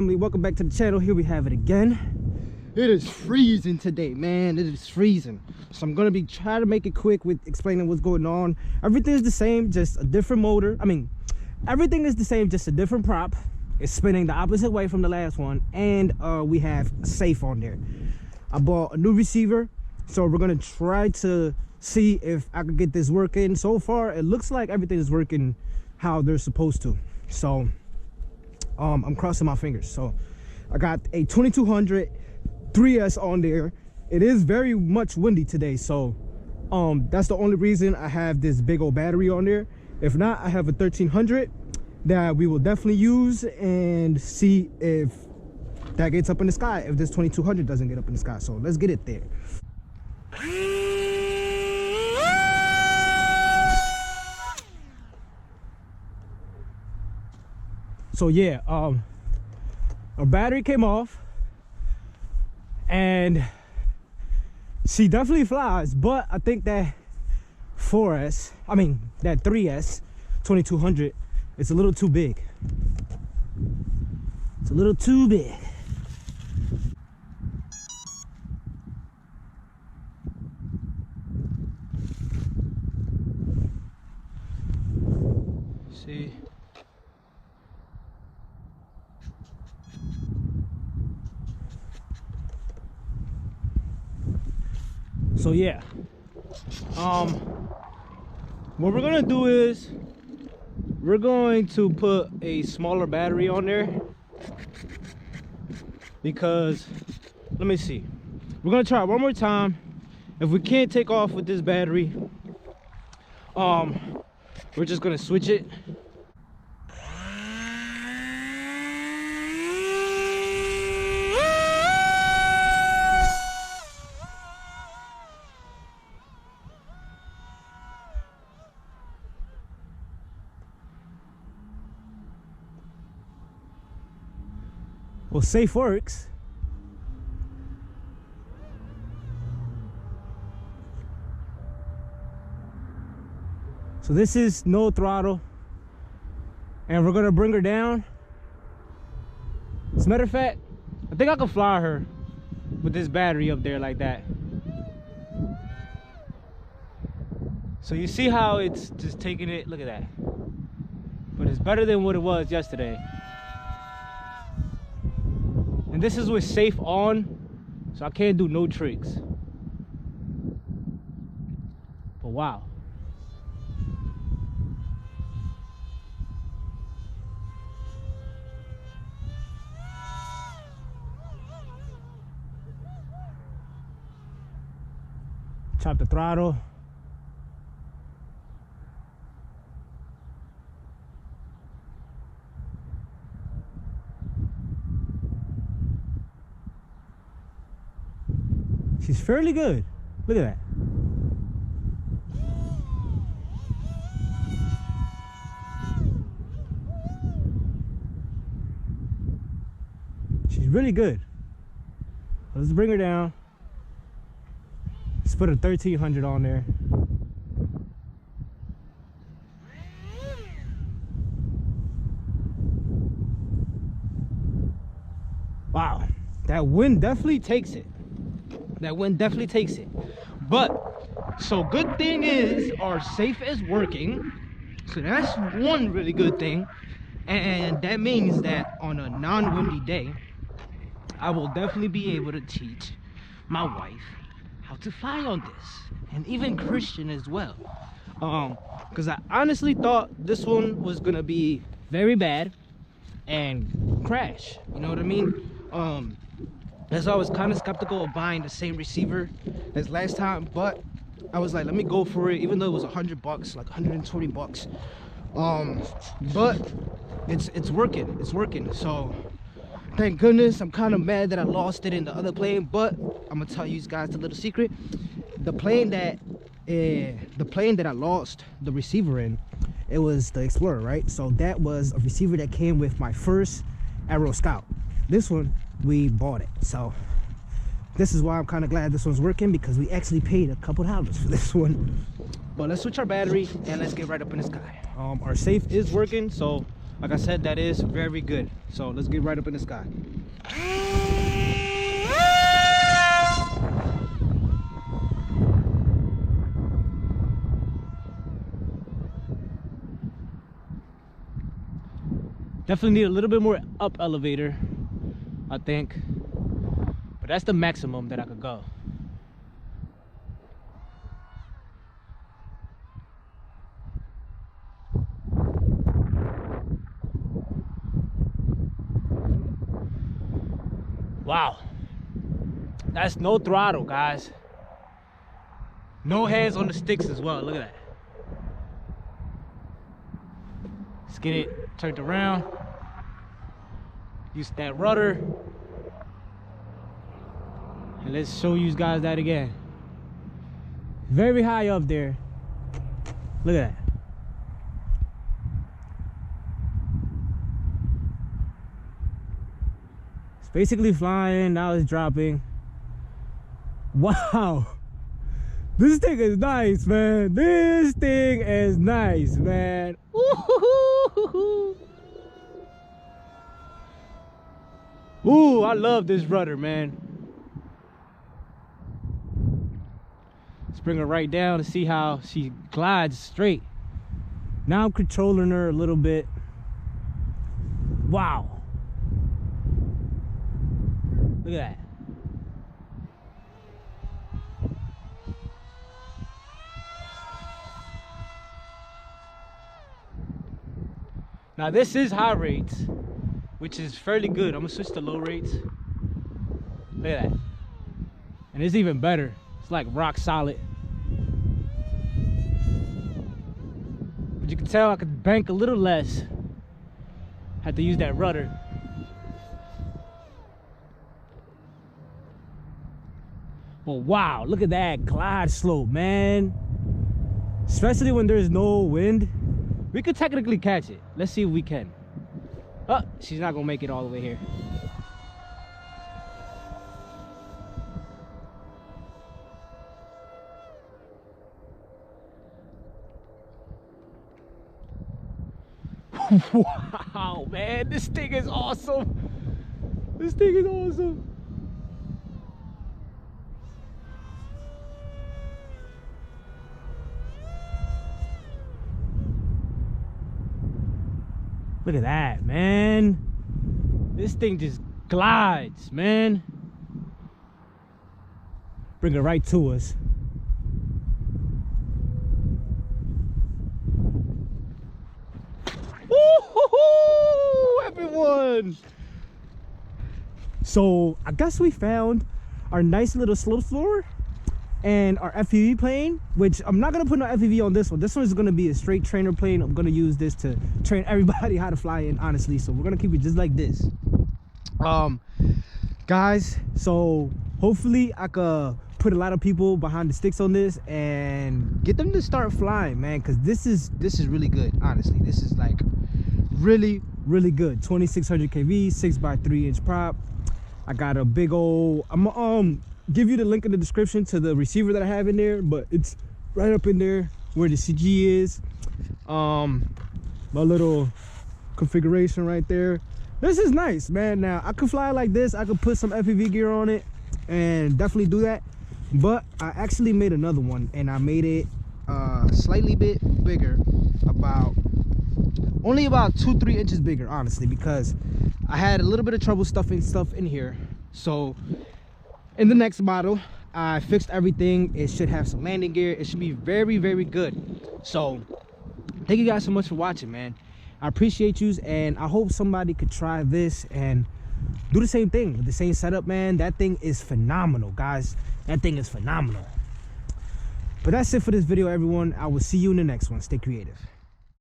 family, welcome back to the channel. Here we have it again. It is freezing today, man. It is freezing, so I'm gonna be trying to make it quick with explaining what's going on. Everything is the same, just a different motor. I mean, everything is the same, just a different prop. It's spinning the opposite way from the last one, and we have a safe on there. I bought a new receiver, so we're gonna try to see if I can get this working. So far it looks like everything is working how they're supposed to, so I'm crossing my fingers. So I got a 2200 3S on there. It is very much windy today, so that's the only reason I have this big old battery on there. If not, I have a 1300 that we will definitely use and see if that gets up in the sky, if this 2200 doesn't get up in the sky. So let's get it there. So yeah, our battery came off and she definitely flies, but I think that 3S 2200, it's a little too big. It's a little too big. See? So yeah, what we're gonna do is we're going to put a smaller battery on there, because let me see, we're gonna try it one more time. If we can't take off with this battery, we're just gonna switch it. Well, safe works. So this is no throttle, and we're gonna bring her down. As a matter of fact, I think I can fly her with this battery up there like that. So you see how it's just taking it, look at that. But it's better than what it was yesterday. And this is with safe on, so I can't do no tricks. But wow. Chop the throttle. She's fairly good. Look at that. She's really good. Let's bring her down. Let's put a 1300 on there. Wow, that wind definitely takes it. That wind definitely takes it. But so good thing is our safe is working, so that's one really good thing. And that means that on a non-windy day, I will definitely be able to teach my wife how to fly on this, and even Christian as well, because I honestly thought this one was gonna be very bad and crash, you know what I mean? As I was kind of skeptical of buying the same receiver as last time, but I was like, let me go for it, even though it was $100, like 120 bucks. But it's working, it's working. So thank goodness. I'm kind of mad that I lost it in the other plane, but I'm gonna tell you guys a little secret. The plane that I lost the receiver in, it was the Explorer, right? So that was a receiver that came with my first Aero Scout. This one, we bought it. So this is why I'm kind of glad this one's working, because we actually paid a couple dollars for this one. But let's switch our battery and let's get right up in the sky. Our safe is working, so Like I said, that is very good. So let's get right up in the sky. Definitely need a little bit more up elevator, I think. But that's the maximum that I could go. Wow. That's no throttle, guys. No hands on the sticks as well. Look at that. Let's get it turned around. Use that rudder. And let's show you guys that again. Very high up there. Look at that. It's basically flying, now it's dropping. Wow. This thing is nice, man. This thing is nice, man. Ooh, I love this rudder, man. Let's bring her right down to see how she glides straight. Now I'm controlling her a little bit. Wow. Look at that. Now this is high rates, which is fairly good. I'm gonna switch to low rates. Look at that. And it's even better. It's like rock solid. But you can tell I could bank a little less. Had to use that rudder. But wow, look at that glide slope, man. Especially when there's no wind. We could technically catch it. Let's see if we can. Oh, she's not gonna make it all the way here. Wow, man, this thing is awesome. This thing is awesome. Look at that, man. This thing just glides, man. Bring it right to us. Woo-hoo-hoo, everyone. So I guess we found our nice little slope floor and our FPV plane, which I'm not gonna put no FPV on this one. This one is gonna be a straight trainer plane. I'm gonna use this to train everybody how to fly in, honestly. So we're gonna keep it just like this. Guys, so hopefully I could put a lot of people behind the sticks on this and get them to start flying, man, because this is really good. Honestly, this is like really good. 2600 kV, 6x3 inch prop. I got a big old, I'm give you the link in the description to the receiver that I have in there, but it's right up in there where the CG is. My little configuration right there. This is nice, man. Now I could fly like this. I could put some FPV gear on it and definitely do that, but I actually made another one and I made it slightly bit bigger, only about 2-3 inches bigger, honestly, because I had a little bit of trouble stuffing stuff in here. So in the next model, I fixed everything. It should have some landing gear. It should be very good. So thank you guys so much for watching, man. I appreciate you, and I hope somebody could try this and do the same thing with the same setup, man. That thing is phenomenal, guys. That thing is phenomenal. But that's it for this video, everyone. I will see you in the next one. Stay creative.